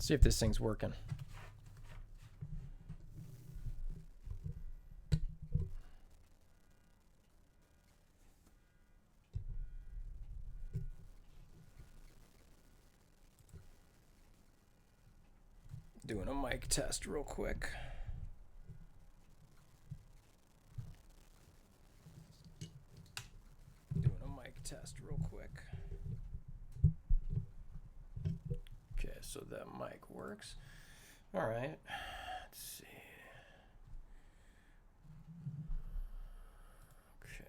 See if this thing's working. Doing a mic test real quick. Okay, so that mic works. All right. Let's see. Okay.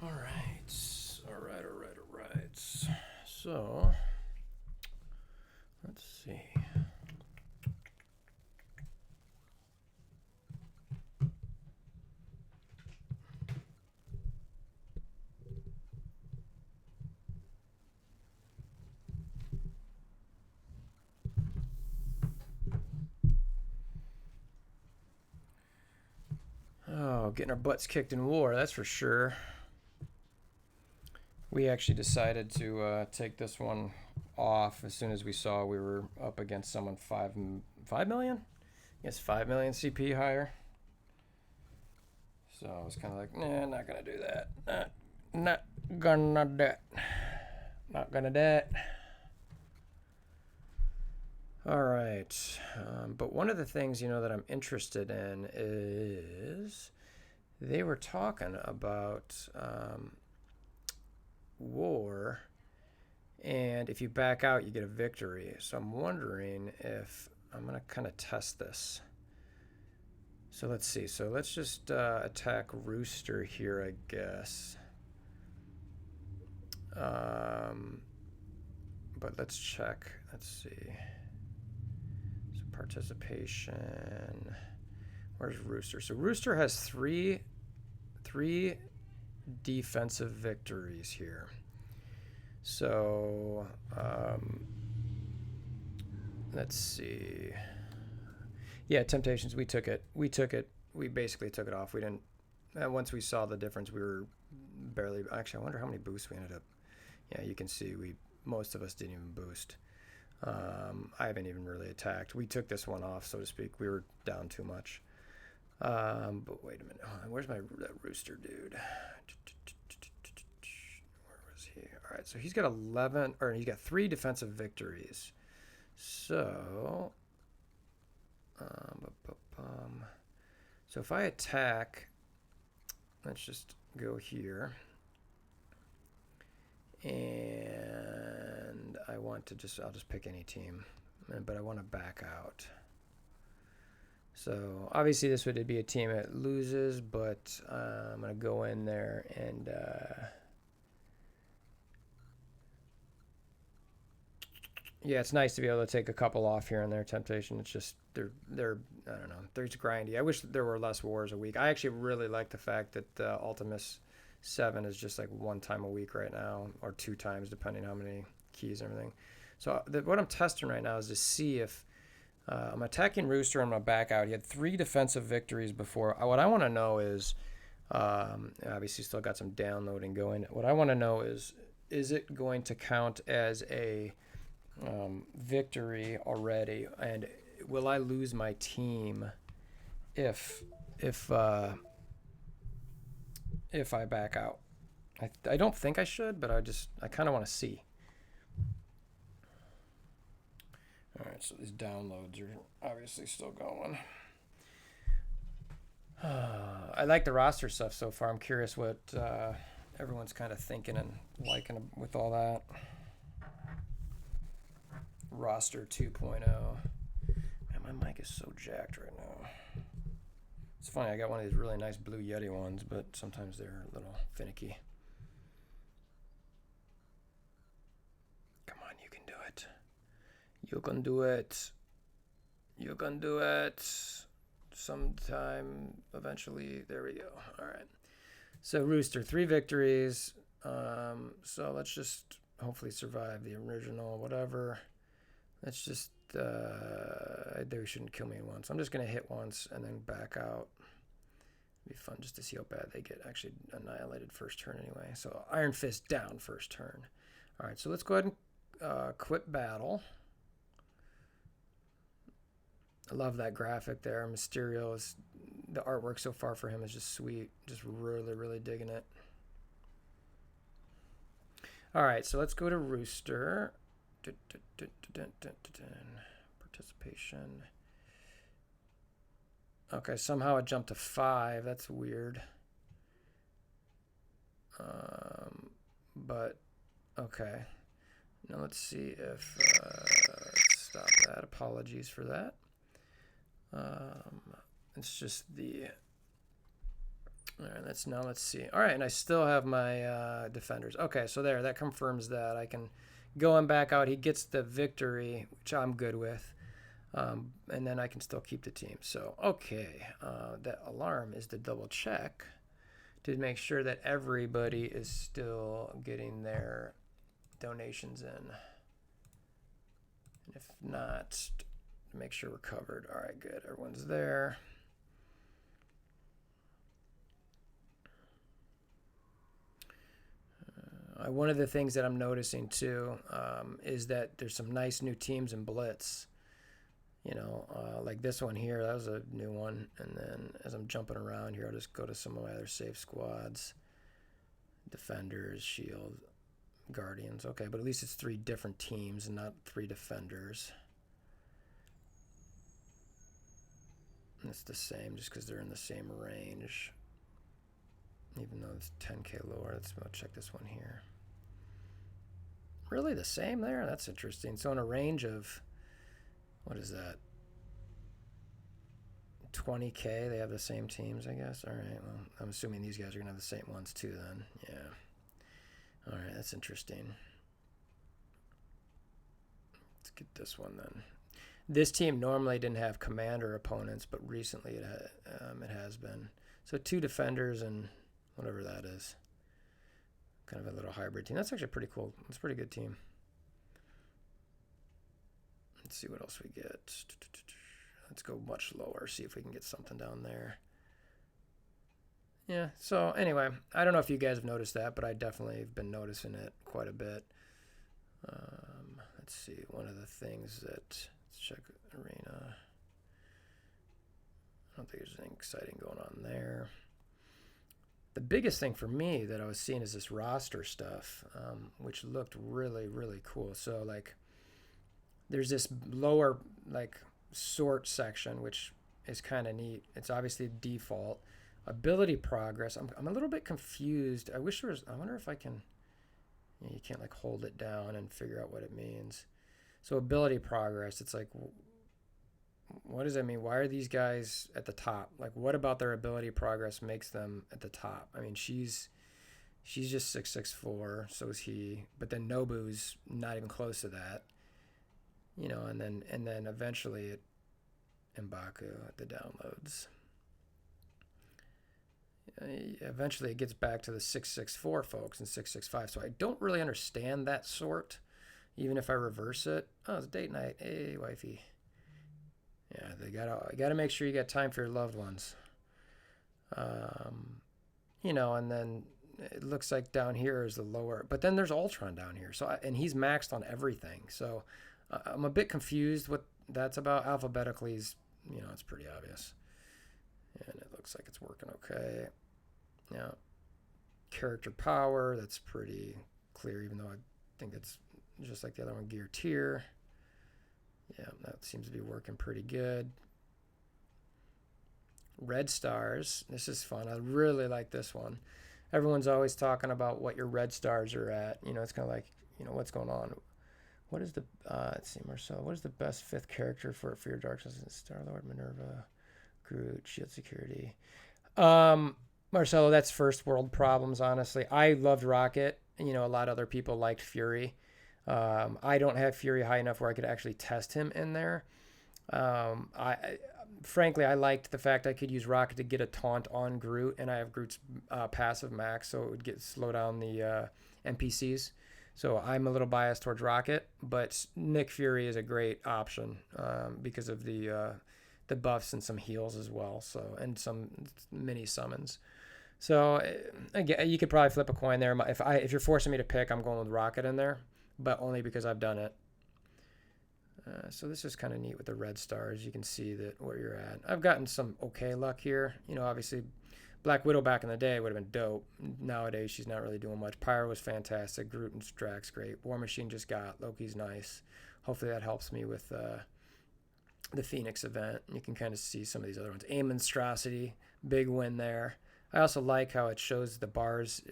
All right. So, let's see. Oh, getting our butts kicked in war, that's for sure. We actually decided to take this one off as soon as we saw we were up against someone 5 million? Yes, 5 million CP higher. So I was kind of like, nah, not gonna do that. Not gonna do it. Not gonna do it. All right. But one of the things, that I'm interested in is they were talking about war, and if you back out, you get a victory. So I'm wondering if I'm going to kind of test this. So let's see. So let's just attack Rooster here, I guess. But let's check. Let's see. So participation. Where's Rooster? So Rooster has three defensive victories here. So let's see. Yeah, Temptations, we took it. We basically took it off. We didn't. Once we saw the difference, we were barely. Actually, I wonder how many boosts we ended up. Yeah, you can see most of us didn't even boost. I haven't even really attacked. We took this one off, so to speak. We were down too much. But wait a minute. Where's that Rooster dude? Where was he? All right, so he's got 11, or he's got 3 defensive victories. So, so if I attack, let's just go here. And I want to I'll just pick any team, but I want to back out. So obviously this would be a team that loses, but I'm going to go in there and yeah, it's nice to be able to take a couple off here and there. Temptation, it's just they're I don't know, they're just grindy. I wish there were less wars a week. I actually really like the fact that Ultimus 7 is just like 1 time a week right now, or 2 times depending how many keys and everything. So what I'm testing right now is to see if I'm attacking Rooster. I'm going to back out. He had 3 defensive victories before. What I want to know is, obviously still got some downloading going. What I want to know is it going to count as a victory already, and will I lose my team if I back out? I don't think I should, but I kind of want to see. All right, so these downloads are obviously still going. I like the roster stuff so far. I'm curious what everyone's kind of thinking and liking with all that. Roster 2.0. Man, my mic is so jacked right now. It's funny, I got one of these really nice blue Yeti ones, but sometimes they're a little finicky. Come on, you can do it. You can do it. You can do it. Sometime, eventually. There we go. All right. So Rooster, 3 victories. So let's just hopefully survive the original, whatever. Let's just, they shouldn't kill me once. I'm just going to hit once and then back out. It'd be fun just to see how bad they get actually annihilated first turn anyway. So Iron Fist down first turn. All right, so let's go ahead and quit battle. I love that graphic there. Mysterio is, the artwork so far for him is just sweet. Just really, really digging it. All right, so let's go to Rooster. Participation. Okay, somehow it jumped to 5. That's weird. But, okay. Now let's see if, stop that. Apologies for that. It's just the, all right, let's see. All right, and I still have my defenders. Okay, so there, that confirms that. I can go him back out. He gets the victory, which I'm good with. And then I can still keep the team. So, okay, that alarm is to double check to make sure that everybody is still getting their donations in. And if not, make sure we're covered. All right, good. Everyone's there. One of the things that I'm noticing too is that there's some nice new teams in Blitz. You know, like this one here, that was a new one. And then as I'm jumping around here, I'll just go to some of my other safe squads. Defenders, Shield, Guardians. Okay, but at least it's 3 different teams and not 3 defenders. And it's the same just because they're in the same range. Even though it's 10K lower. Let's go check this one here. Really the same there? That's interesting. So in a range of, what is that? 20K, they have the same teams, I guess. All right, well, I'm assuming these guys are going to have the same ones too then. Yeah. All right, that's interesting. Let's get this one then. This team normally didn't have commander opponents, but recently it has been. So 2 defenders and whatever that is. Kind of a little hybrid team. That's actually pretty cool. It's a pretty good team. Let's see what else we get. Let's go much lower, see if we can get something down there. Yeah, so anyway, I don't know if you guys have noticed that, but I definitely have been noticing it quite a bit. Let's see, one of the things that, let's check arena. I don't think there's anything exciting going on there. The biggest thing for me that I was seeing is this roster stuff, which looked really, really cool. So like, there's this lower like sort section, which is kind of neat. It's obviously default. Ability progress. I'm a little bit confused. I wish there was. I wonder if I can. You can't like hold it down and figure out what it means. So ability progress. It's like, what does that mean? Why are these guys at the top? Like, what about their ability progress makes them at the top? I mean, she's just 6'4", so is he. But then Nobu's not even close to that. You know, and then eventually M'Baku at the downloads. Eventually it gets back to the 6'4" folks and 6'5". So I don't really understand that sort, even if I reverse it. Oh, it's date night. Hey, wifey. Yeah, you gotta make sure you got time for your loved ones. You know, and then it looks like down here is the lower, but then there's Ultron down here. So and he's maxed on everything. So I'm a bit confused what that's about. Alphabetically, you know, it's pretty obvious, and it looks like it's working okay. Yeah, character power, that's pretty clear, even though I think it's just like the other one, gear tier. Yeah, that seems to be working pretty good. Red stars, this is fun. I really like this one. Everyone's always talking about what your red stars are at. You know, it's kind of like, you know, what's going on. What is the, let's see, Marcel, what is the best 5th character for your Dark Souls? Star-Lord, Minerva, Groot, shield security. Um, Marcelo, that's first world problems, honestly. I loved Rocket. You know, a lot of other people liked Fury. I don't have Fury high enough where I could actually test him in there. Frankly, I liked the fact I could use Rocket to get a taunt on Groot, and I have Groot's passive max, so it would slow down the NPCs. So I'm a little biased towards Rocket, but Nick Fury is a great option because of the buffs and some heals as well. So and some mini summons. So again, you could probably flip a coin there. If you're forcing me to pick, I'm going with Rocket in there, but only because I've done it. So this is kind of neat with the red stars. You can see that where you're at. I've gotten some okay luck here. You know, obviously, Black Widow back in the day would have been dope. Nowadays, she's not really doing much. Pyro was fantastic. Groot and Drax great. War Machine just got. Loki's nice. Hopefully that helps me with the Phoenix event. You can kind of see some of these other ones. A Monstrosity, big win there. I also like how it shows the bars,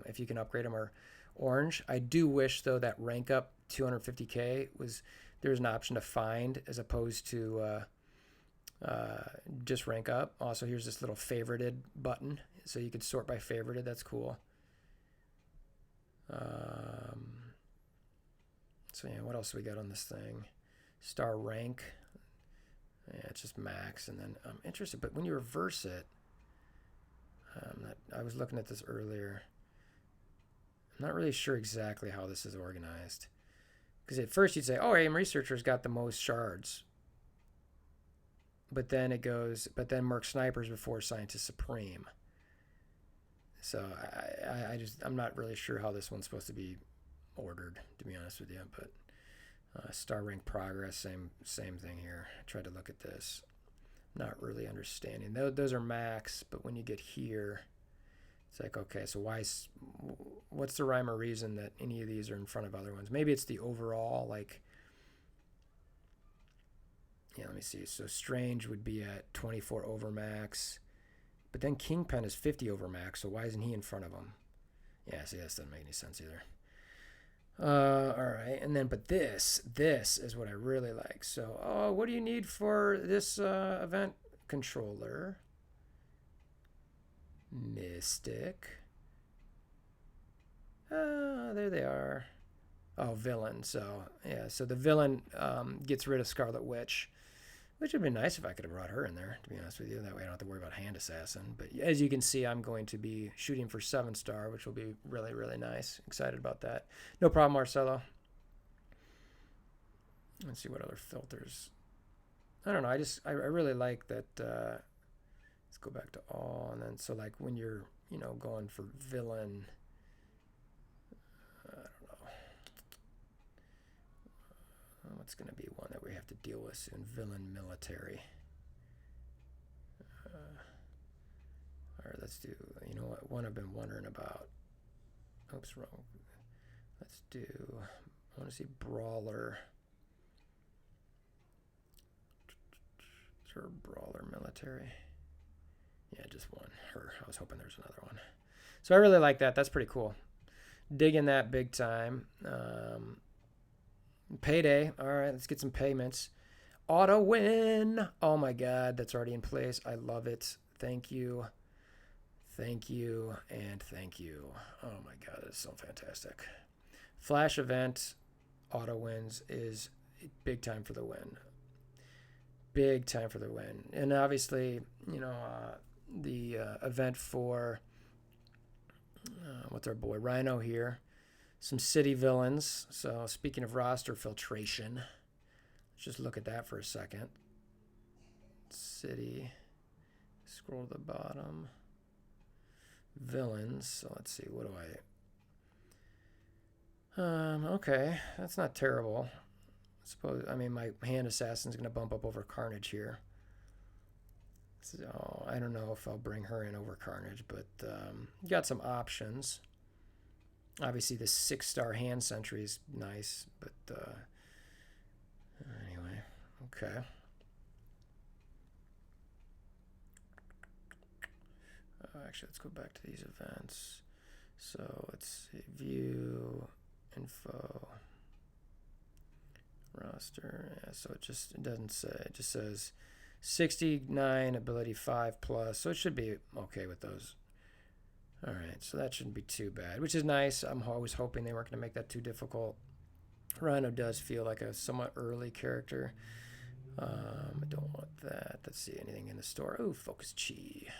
if you can upgrade them, are orange. I do wish, though, that rank up 250k was... There's an option to find as opposed to just rank up. Also, here's this little favorited button, so you could sort by favorited. That's cool. So yeah, what else we got on this thing? Star rank. Yeah, it's just max, and then I'm interested. But when you reverse it, I was looking at this earlier. I'm not really sure exactly how this is organized. Because at first you'd say, oh, AIM Researcher's got the most shards. But then it goes, but then Merc Sniper's before Scientist Supreme. So I'm not really sure how this one's supposed to be ordered, to be honest with you. But Star Rank Progress, same thing here. I tried to look at this. Not really understanding. Those are max, but when you get here, it's like, okay, so what's the rhyme or reason that any of these are in front of other ones? Maybe it's the overall, like, yeah, let me see. So Strange would be at 24 over max, but then Kingpin is 50 over max, so why isn't he in front of him? Yeah, see, this doesn't make any sense either. All right, and then, but this is what I really like. So, what do you need for this event? Controller. Mystic. There they are. Oh, villain. So, yeah. So the villain gets rid of Scarlet Witch, which would be nice if I could have brought her in there, to be honest with you. That way I don't have to worry about Hand Assassin. But as you can see, I'm going to be shooting for 7-star, which will be really, really nice. Excited about that. No problem, Marcelo. Let's see what other filters. I don't know. I really like that. Let's go back to all, and then so like when you're going for villain, I don't know what's going to be one that we have to deal with soon. Villain military. All right, let's do. You know what? One I've been wondering about. Oops, wrong. Let's do. I want to see brawler. Sure, brawler military. Yeah, just one. Her. I was hoping there's another one. So I really like that. That's pretty cool. Digging that big time. Payday. All right, let's get some payments. Auto win. Oh my God, that's already in place. I love it. Thank you. Thank you. And thank you. Oh my God, that's so fantastic. Flash event. Auto wins is big time for the win. Big time for the win. And obviously, the event for what's our boy Rhino here, some city villains. So speaking of roster filtration, let's just look at that for a second. City, scroll to the bottom, villains. So let's see, what do okay, that's not terrible. My Hand Assassin's gonna bump up over Carnage here. So I don't know if I'll bring her in over Carnage, but got some options. Obviously, the 6-star Hand Sentry is nice, but anyway, okay. Actually, let's go back to these events. So let's see, view, info, roster. Yeah, so it doesn't say. It just says 69 ability 5 plus, so it should be okay with those. All right, so that shouldn't be too bad, which is nice. I'm always hoping they weren't going to make that too difficult. Rhino does feel like a somewhat early character. I don't want that. Let's see, anything in the store. Oh, Focus Chi.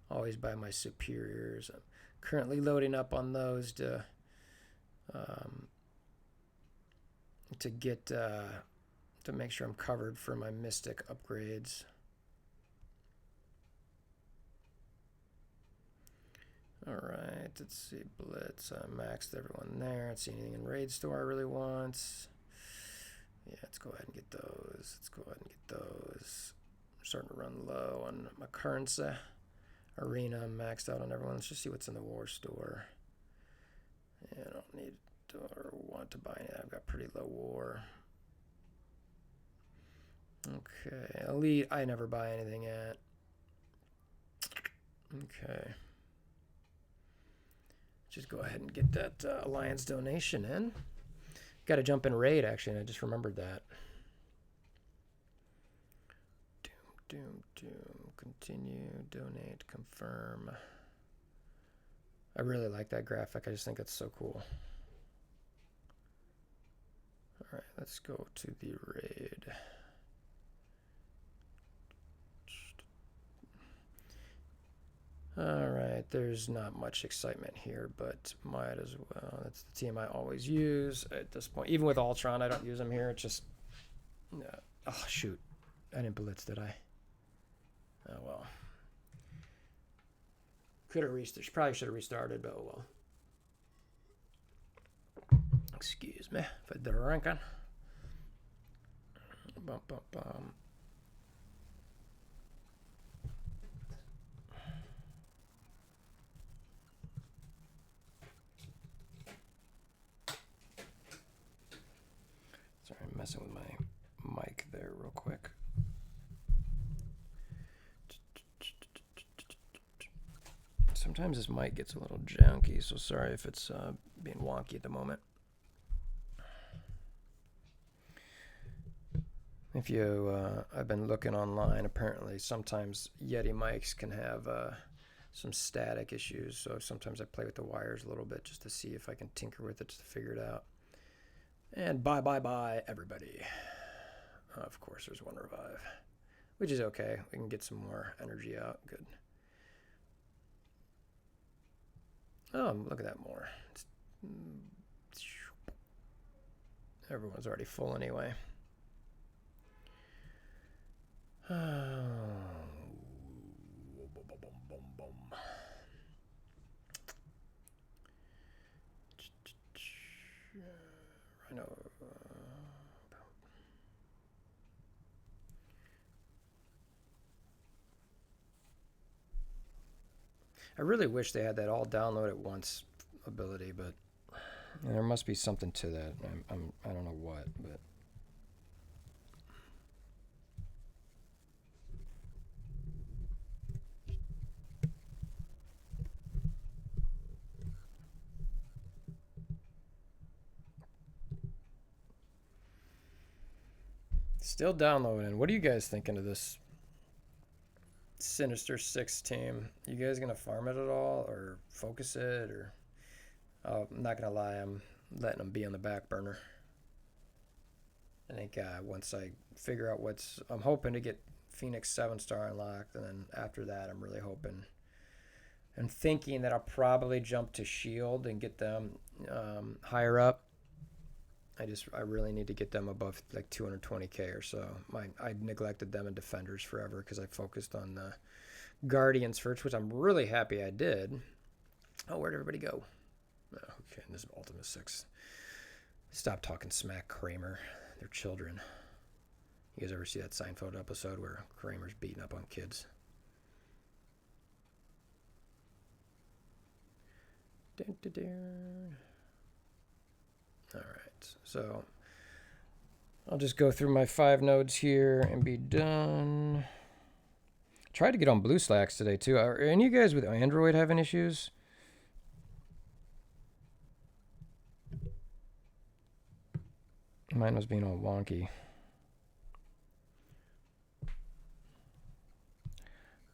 Always by my superiors. I'm currently loading up on those to get to make sure I'm covered for my Mystic upgrades. Alright, let's see, Blitz, I maxed everyone there. Let's see anything in Raid Store I really want. Yeah, let's go ahead and get those. I'm starting to run low on my currency. Arena, I'm maxed out on everyone. Let's just see what's in the War Store. Yeah, I don't need to or want to buy any. I've got pretty low War. Okay, Elite, I never buy anything at. Okay. Just go ahead and get that Alliance donation in. Got to jump in Raid, actually, and I just remembered that. Doom. Continue, donate, confirm. I really like that graphic. I just think it's so cool. All right, let's go to the Raid. All right, there's not much excitement here, but might as well. That's the team I always use at this point. Even with Ultron, I don't use them here. It's just, oh shoot, I didn't blitz, did I? Oh well. Could have restarted. Probably should have restarted, but oh well. Excuse me for drinking. Bum. Sorry, I'm messing with my mic there real quick. Sometimes this mic gets a little junky, so sorry if it's being wonky at the moment. If you, I've been looking online, apparently sometimes Yeti mics can have some static issues, so sometimes I play with the wires a little bit just to see if I can tinker with it, just to figure it out. And bye, everybody. Of course, there's one revive, which is okay. We can get some more energy out. Good. Oh, look at that more. Everyone's already full anyway. Rhino. I really wish they had that all download at once ability, but there must be something to that. I don't know what, but. Still downloading. What are you guys thinking of this Sinister Six team? You guys gonna farm it at all, or focus it, or? I'm not gonna lie, I'm letting them be on the back burner. I think once I figure out I'm hoping to get Phoenix 7-star unlocked, and then after that, I'm really hoping and thinking that I'll probably jump to Shield and get them higher up. I really need to get them above like 220k or so. I neglected them in Defenders forever because I focused on the Guardians first, which I'm really happy I did. Oh, where'd everybody go? Oh, okay, this is Ultimate 6. Stop talking smack, Kramer. They're children. You guys ever see that Seinfeld episode where Kramer's beating up on kids? Alright, so I'll just go through my 5 nodes here and be done. Tried to get on Blue Slacks today too. Are any of you guys with Android having issues? Mine was being all wonky.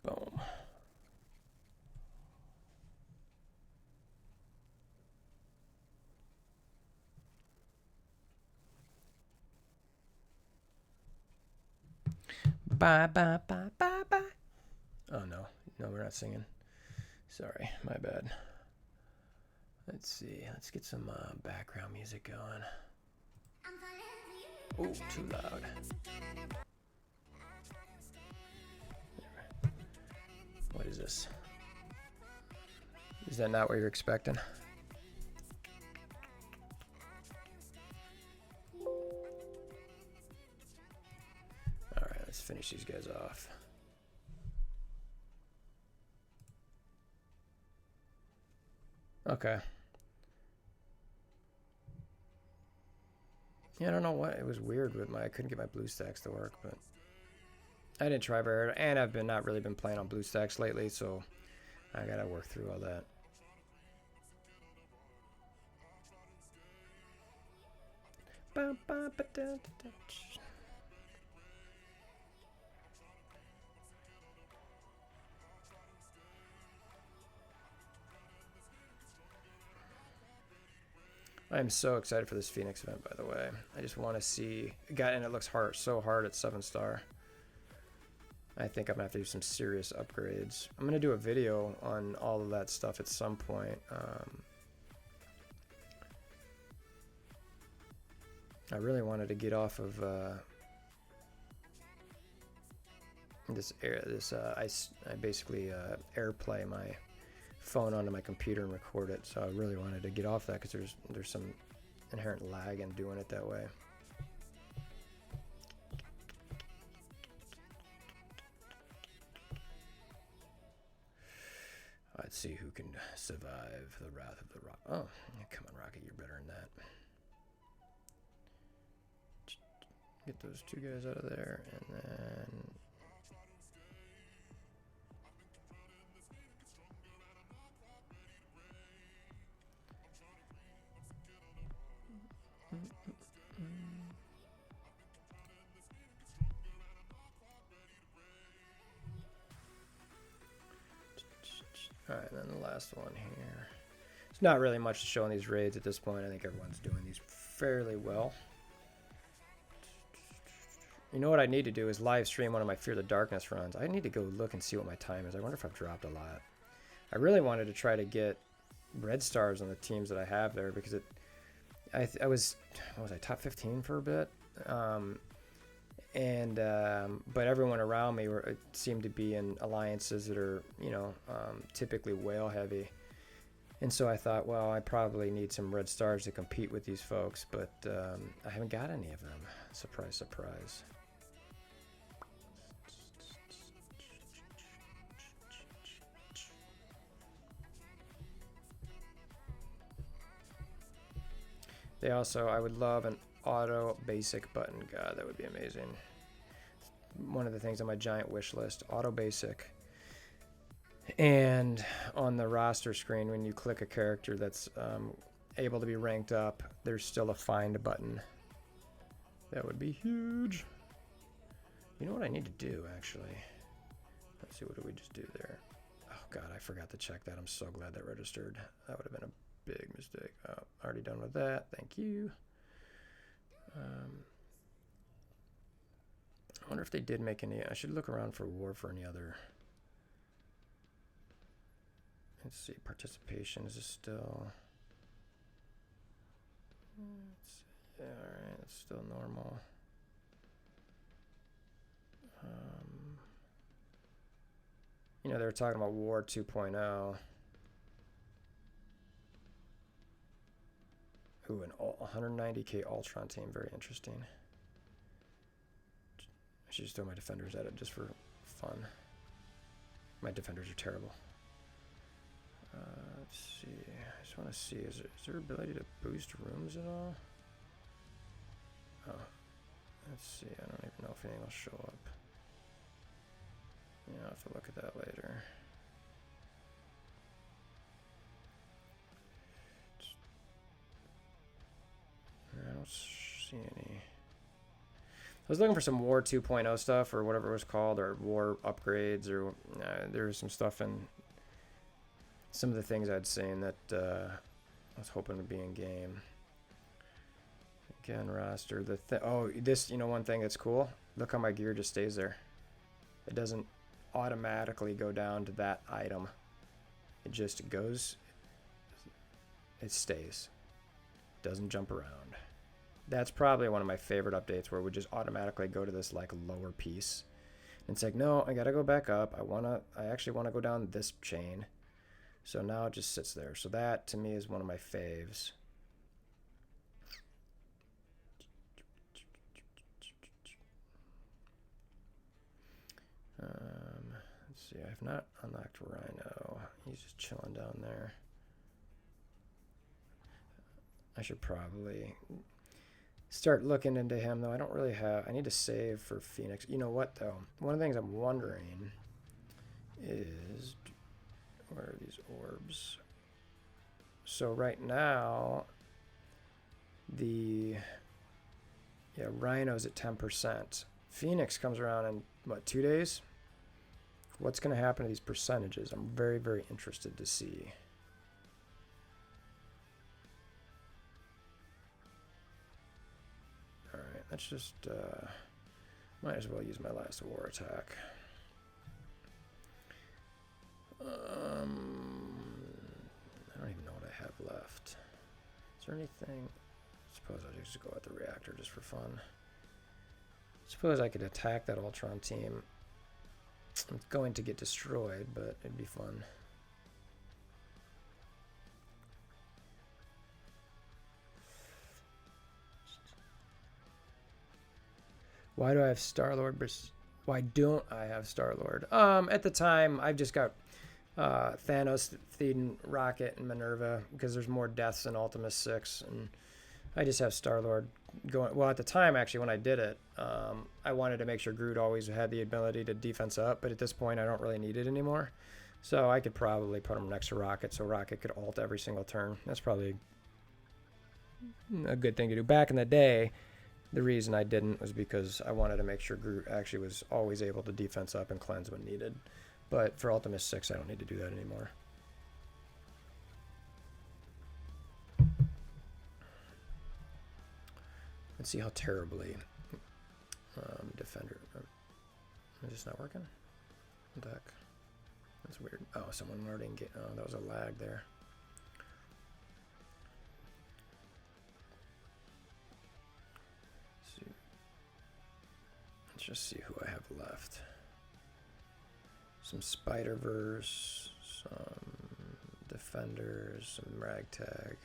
Boom. Bye, bye, bye, bye, bye. Oh, no. No, we're not singing. Sorry, my bad. Let's see. Let's get some background music going. Oh, too loud. What is this? Is that not what you're expecting? Alright, let's finish these guys off. Okay. Yeah, I don't know what. It was weird with I couldn't get my BlueStacks to work, but I didn't try very hard. And I've not really been playing on BlueStacks lately, so I gotta work through all that. I'm so excited for this Phoenix event, by the way. I just want to see. And it looks hard, so hard at 7-star. I think I'm going to have to do some serious upgrades. I'm going to do a video on all of that stuff at some point. I really wanted to get off of I basically AirPlay my phone onto my computer and record it, so I really wanted to get off that because there's some inherent lag in doing it that way. Let's see who can survive the wrath of the rock. Oh, come on, Rocket, you're better than that. Get those two guys out of there, and then alright, and then the last one here. It's not really much to show in these raids at this point. I think everyone's doing these fairly well. You know what I need to do is live stream one of my Fear the Darkness runs. I need to go look and see what my time is. I wonder if I've dropped a lot. I really wanted to try to get red stars on the teams that I have there because I was top 15 for a bit. But everyone around me seemed to be in alliances that are, typically whale heavy. And so I thought, well, I probably need some red stars to compete with these folks, but I haven't got any of them. Surprise, surprise. I would love an auto basic button. God, that would be amazing. One of the things on my giant wish list, auto basic. And on the roster screen, when you click a character that's able to be ranked up, there's still a find button. That would be huge. You know what I need to do, actually? Let's see, what did we just do there? Oh, God, I forgot to check that. I'm so glad that registered. That would have been a big mistake. Oh, already done with that. Thank you. I wonder if they did make any. I should look around for war for any other. Let's see. Participation is still. All right. It's still normal. They were talking about War 2.0. Ooh, an 190k Ultron team. Very interesting. I should just throw my defenders at it just for fun. My defenders are terrible. Let's see. I just want to see. Is there ability to boost rooms at all? Oh. Let's see. I don't even know if anything will show up. Yeah, I'll have to look at that later. I don't see any. I was looking for some War 2.0 stuff or whatever it was called, or War upgrades, or there was some stuff in some of the things I'd seen that I was hoping to be in game. Again, roster. This, one thing that's cool. Look how my gear just stays there. It doesn't automatically go down to that item. It just goes. It stays. Doesn't jump around. That's probably one of my favorite updates, where it would just automatically go to this like lower piece. And it's like, no, I gotta go back up. I actually wanna go down this chain. So now it just sits there. So that to me is one of my faves. Let's see. I have not unlocked Rhino. He's just chilling down there. I should probably start looking into him, though. I don't really have. I need to save for Phoenix. You know what, though? One of the things I'm wondering is, where are these orbs? So right now, Rhino's at 10%. Phoenix comes around in, what, 2 days? What's going to happen to these percentages? I'm very, very interested to see. Alright, let's just, might as well use my last war attack. I don't even know what I have left. Is there anything? I suppose I'll just go at the reactor just for fun. Suppose I could attack that Ultron team. It's going to get destroyed, but it'd be fun. Why do I have Star-Lord? Why don't I have Star-Lord? At the time, I've just got Thanos, Theoden, Rocket, and Minerva, because there's more deaths in Ultimus 6, and I just have Star-Lord going. Well, at the time, actually, when I did it, I wanted to make sure Groot always had the ability to defense up, but at this point, I don't really need it anymore. So I could probably put him next to Rocket, so Rocket could ult every single turn. That's probably a good thing to do. Back in the day, the reason I didn't was because I wanted to make sure Groot actually was always able to defense up and cleanse when needed. But for Ultimus 6, I don't need to do that anymore. Let's see how terribly Defender. Is this not working? What the heck? That's weird. Oh, someone already engaged. Oh, that was a lag there. Let's just see who I have left. Some Spider-Verse, some Defenders, some Ragtag,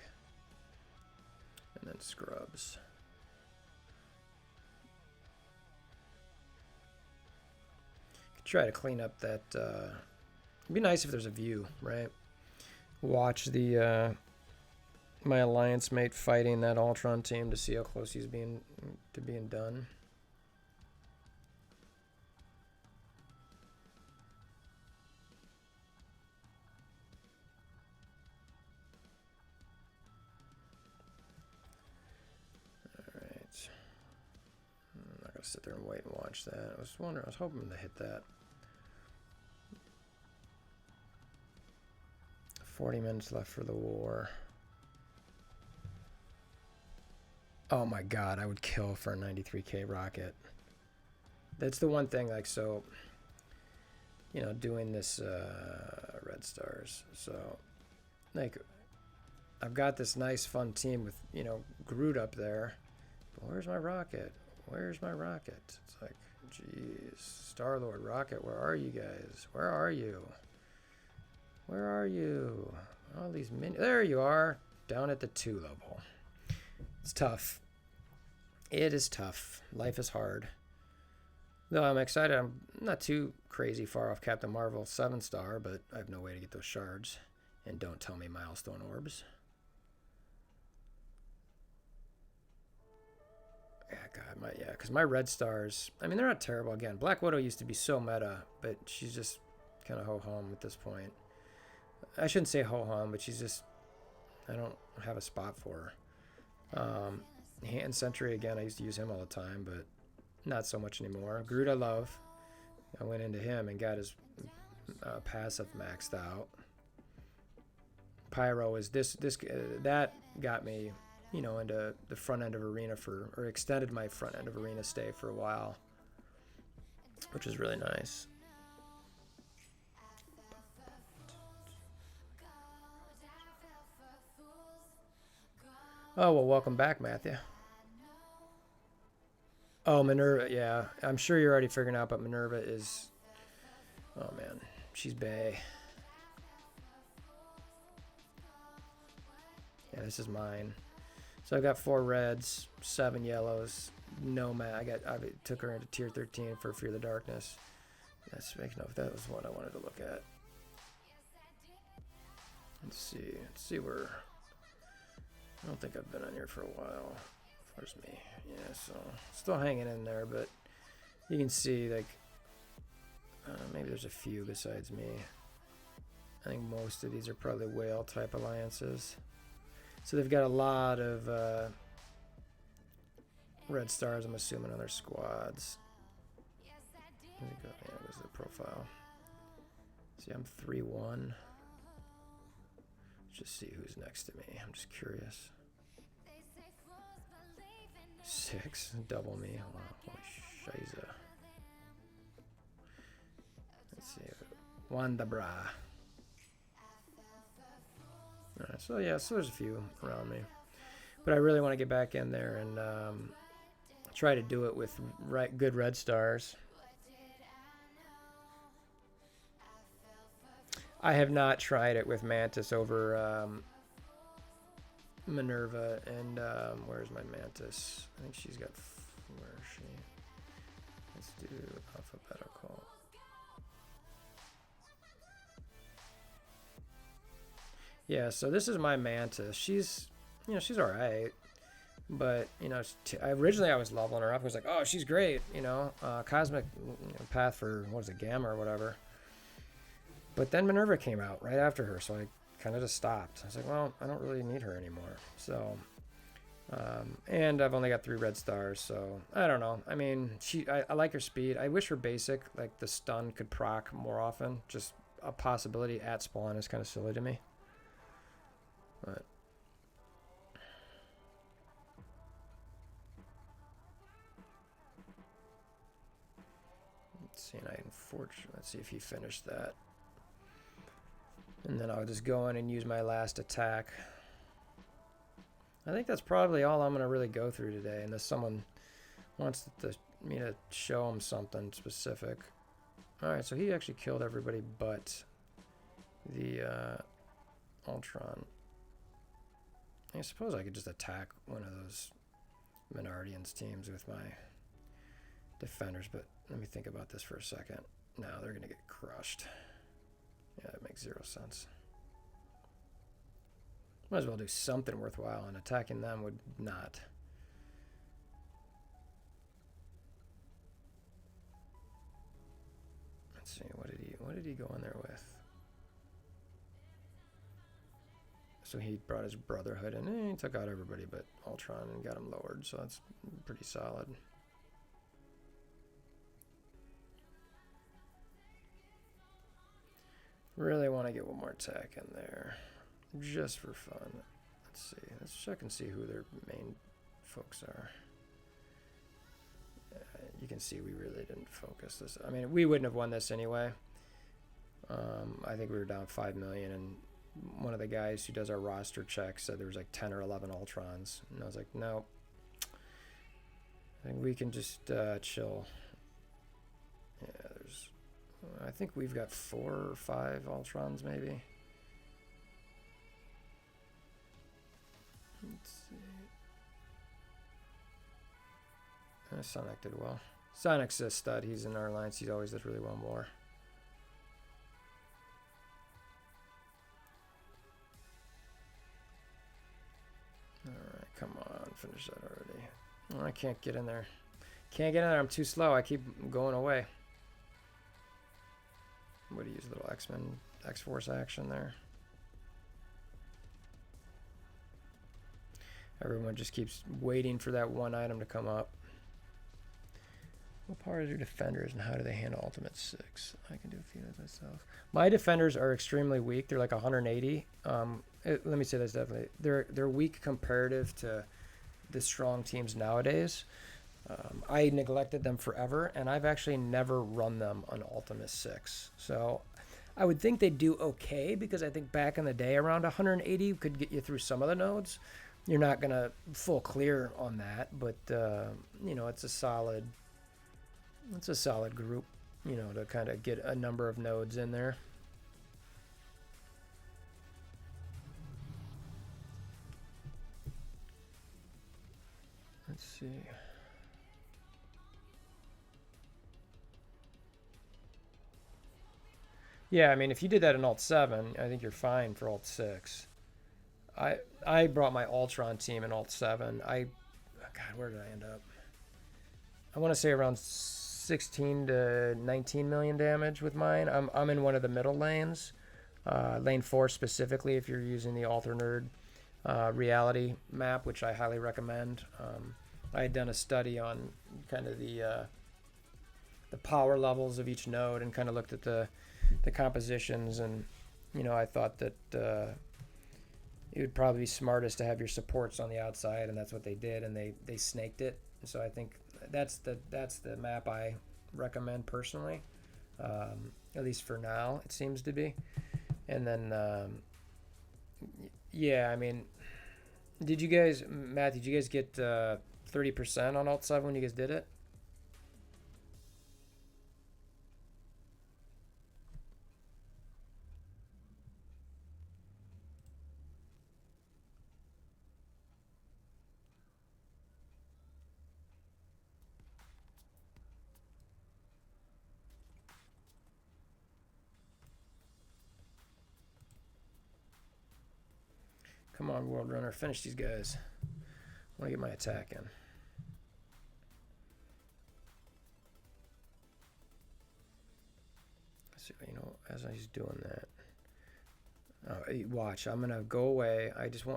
and then Scrubs. Could try to clean up that. It'd be nice if there's a view, right? Watch the my alliance mate fighting that Ultron team to see how close he's being done. Sit there and wait and watch that. I was hoping to hit that. 40 minutes left for the war. Oh my god, I would kill for a 93k rocket. That's the one thing, like, so, doing this red stars. So, like, I've got this nice fun team with, Groot up there. But where's my rocket? Where's my rocket? It's like, jeez. Star-Lord, Rocket, where are you guys? Where are you? Where are you? All these there you are. Down at the 2 level. It's tough. It is tough. Life is hard. Though I'm excited. I'm not too crazy far off Captain Marvel 7-star, but I have no way to get those shards. And don't tell me milestone orbs. Yeah, because my red stars, I mean, they're not terrible. Again, Black Widow used to be so meta, but she's just kind of ho-hum at this point. I shouldn't say ho-hum, but she's just, I don't have a spot for her. Hand Sentry, again, I used to use him all the time, but Not so much anymore. Groot I love. I went into him and got his passive maxed out. Pyro is that got me, you know, into the front end of arena or extended my front end of arena stay for a while, which is really nice. Oh, well, welcome back, Matthew. Oh, Minerva, yeah. I'm sure you're already figuring out, but Minerva is... Oh, man. She's bae. Yeah, this is mine. So I got 4 reds, 7 yellows, no I took her into tier 13 for Fear the Darkness. Let's make note. That was what I wanted to look at. Let's see where... I don't think I've been on here for a while. Where's me? Yeah, so still hanging in there, but you can see, like, maybe there's a few besides me. I think most of these are probably whale type alliances. So they've got a lot of red stars, I'm assuming, on their squads. There we go. Yeah, there's the profile. See, I'm 3-1. Let's just see who's next to me. I'm just curious. 6, double me. Wow, holy shiza. Let's see. Wanda bra. Alright, so yeah, so there's a few around me. But I really want to get back in there and try to do it with good red stars. I have not tried it with Mantis over Minerva, and where's my Mantis? I think she's got... Where is she? Let's do alphabetical. Yeah, so this is my Mantis. She's, you know, she's alright. But, you know, originally I was leveling her up. I was like, oh, she's great, you know. Cosmic path for, what is it, Gamma or whatever. But then Minerva came out right after her, so I kind of just stopped. I was like, well, I don't really need her anymore. So, and I've only got 3 red stars, so I don't know. I mean, I like her speed. I wish her basic, like the stun, could proc more often. Just a possibility at spawn is kind of silly to me. But let's see, and let's see if he finished that. And then I'll just go in and use my last attack. I think that's probably all I'm going to really go through today, unless someone wants me to show them something specific. Alright, so he actually killed everybody but the Ultron. I suppose I could just attack one of those Menardians teams with my defenders, but let me think about this for a second. No, they're going to get crushed. Yeah, that makes 0 sense. Might as well do something worthwhile, and attacking them would not. Let's see, what did he go in there with? So he brought his Brotherhood in, and he took out everybody but Ultron and got him lowered, so that's pretty solid. Really want to get one more attack in there, just for fun. Let's see. Let's check and see who their main folks are. You can see we really didn't focus this. I mean, we wouldn't have won this anyway. I think we were down 5 million, and one of the guys who does our roster check said there was like 10 or 11 Ultrons, and I was like, no. I think we can just chill. Yeah, I think we've got 4 or 5 Ultrons, maybe. Let's see. Sonic did well. Sonic's a stud. He's in our alliance. He always does really well in war. Alright, come on. Finish that already. Oh, I can't get in there. Can't get in there. I'm too slow. I keep going away. I'm going to use a little X-Force action there. Everyone just keeps waiting for that one item to come up. What power is your defenders and how do they handle Ultimate 6? I can do a few of those myself. My defenders are extremely weak. They're like 180. Let me say this definitely. They're weak comparative to the strong teams nowadays. I neglected them forever, and I've actually never run them on Ultimate 6. So I would think they'd do okay because I think back in the day around 180 could get you through some of the nodes. You're not going to full clear on that, but, it's a solid group, to kind of get a number of nodes in there. Let's see. Yeah, I mean, if you did that in Alt 7, I think you're fine for Alt 6. I brought my Ultron team in Alt 7. God, where did I end up? I want to say around 16 to 19 million damage with mine. I'm in one of the middle lanes, lane 4 specifically. If you're using the Alter Nerd reality map, which I highly recommend. I had done a study on kind of the power levels of each node and kind of looked at the compositions, and I thought that it would probably be smartest to have your supports on the outside, and that's what they did, and they snaked it. So I think that's the map I recommend personally, at least for now it seems to be. And then yeah, I mean, Matt, did you guys get 30% on Alt 7 when you guys did it? Come on, World Runner, finish these guys. I want to get my attack in. So, as he's doing that, watch. I'm gonna go away.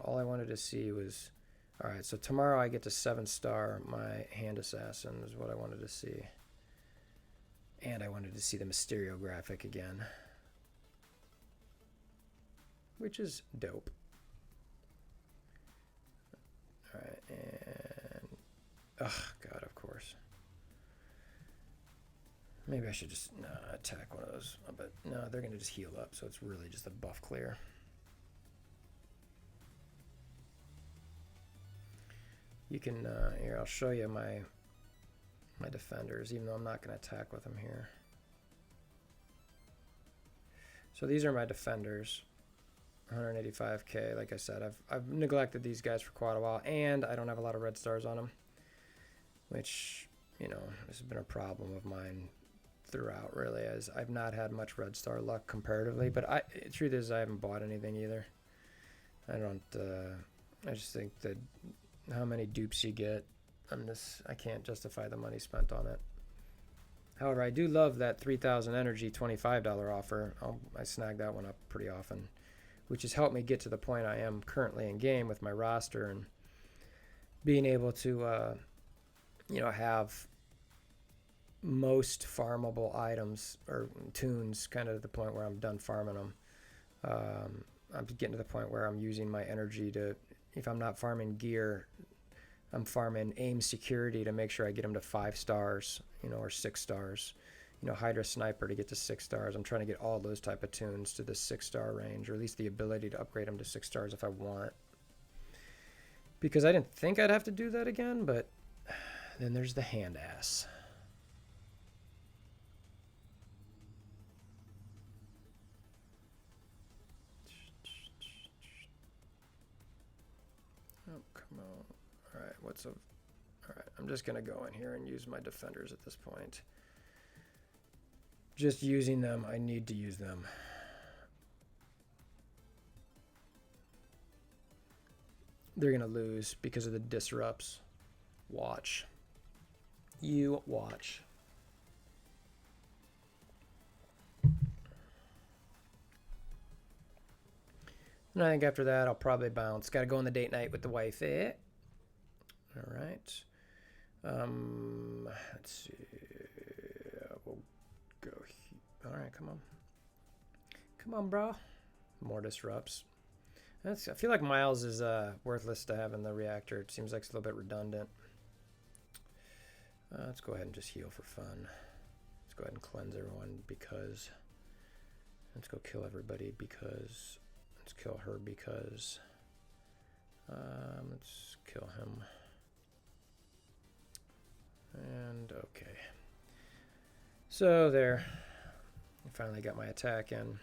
All I wanted to see was, all right. So tomorrow I get to 7-star my hand assassin is what I wanted to see, and I wanted to see the Mysterio graphic again, which is dope. All right, and God, of course. Maybe I should just attack one of those, but no, they're gonna just heal up, so it's really just a buff clear. You can here. I'll show you my defenders, even though I'm not gonna attack with them here. So these are my defenders. 185k. Like I said, I've neglected these guys for quite a while, and I don't have a lot of red stars on them, which this has been a problem of mine throughout. Really, as I've not had much red star luck comparatively, but the truth is I haven't bought anything either. I just think that how many dupes you get, I can't justify the money spent on it. However, I do love that 3,000 energy $25 offer. I snag that one up pretty often, which has helped me get to the point I am currently in game with my roster and being able to, have most farmable items or tunes kind of to the point where I'm done farming them. I'm getting to the point where I'm using my energy to, if I'm not farming gear, I'm farming aim security to make sure I get them to 5 stars, or 6 stars. Hydra Sniper to get to 6 stars. I'm trying to get all those type of tunes to the 6-star range, or at least the ability to upgrade them to 6 stars if I want. Because I didn't think I'd have to do that again, but then there's the hand ass. Oh, come on. All right, all right, I'm just going to go in here and use my defenders at this point. Just using them, I need to use them. They're going to lose because of the disrupts. Watch. You watch. And I think after that, I'll probably bounce. Got to go on the date night with the wife. All right. Let's see. All right, come on. Come on, bro. More disrupts. I feel like Miles is worthless to have in the reactor. It seems like it's a little bit redundant. Let's go ahead and just heal for fun. Let's go ahead and cleanse everyone because... Let's go kill everybody because... Let's kill her because... let's kill him. And okay. So there. I finally got my attack in.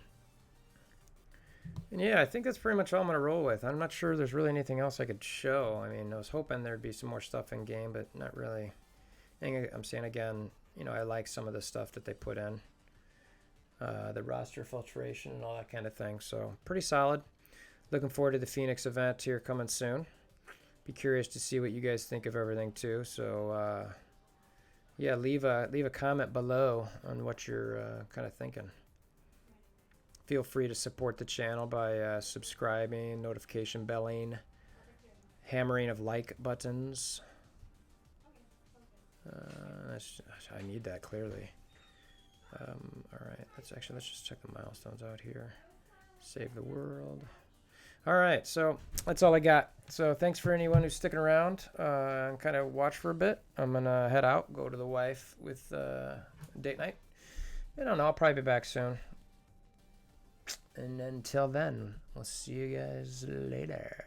And yeah, I think that's pretty much all I'm going to roll with. I'm not sure there's really anything else I could show. I mean, I was hoping there'd be some more stuff in game, but not really. And I'm saying again, you know, I like some of the stuff that they put in. The roster filtration and all that kind of thing. So pretty solid. Looking forward to the Phoenix event here coming soon. Be curious to see what you guys think of everything too. So yeah, leave a comment below on what you're kind of thinking. Feel free to support the channel by subscribing, notification belling, hammering of like buttons. I need that clearly. All right, let's just check the milestones out here. Save the world. All right, so that's all I got. So thanks for anyone who's sticking around and kind of watch for a bit. I'm gonna head out, go to the wife with date night. I don't know. I'll probably be back soon. And until then, we'll see you guys later.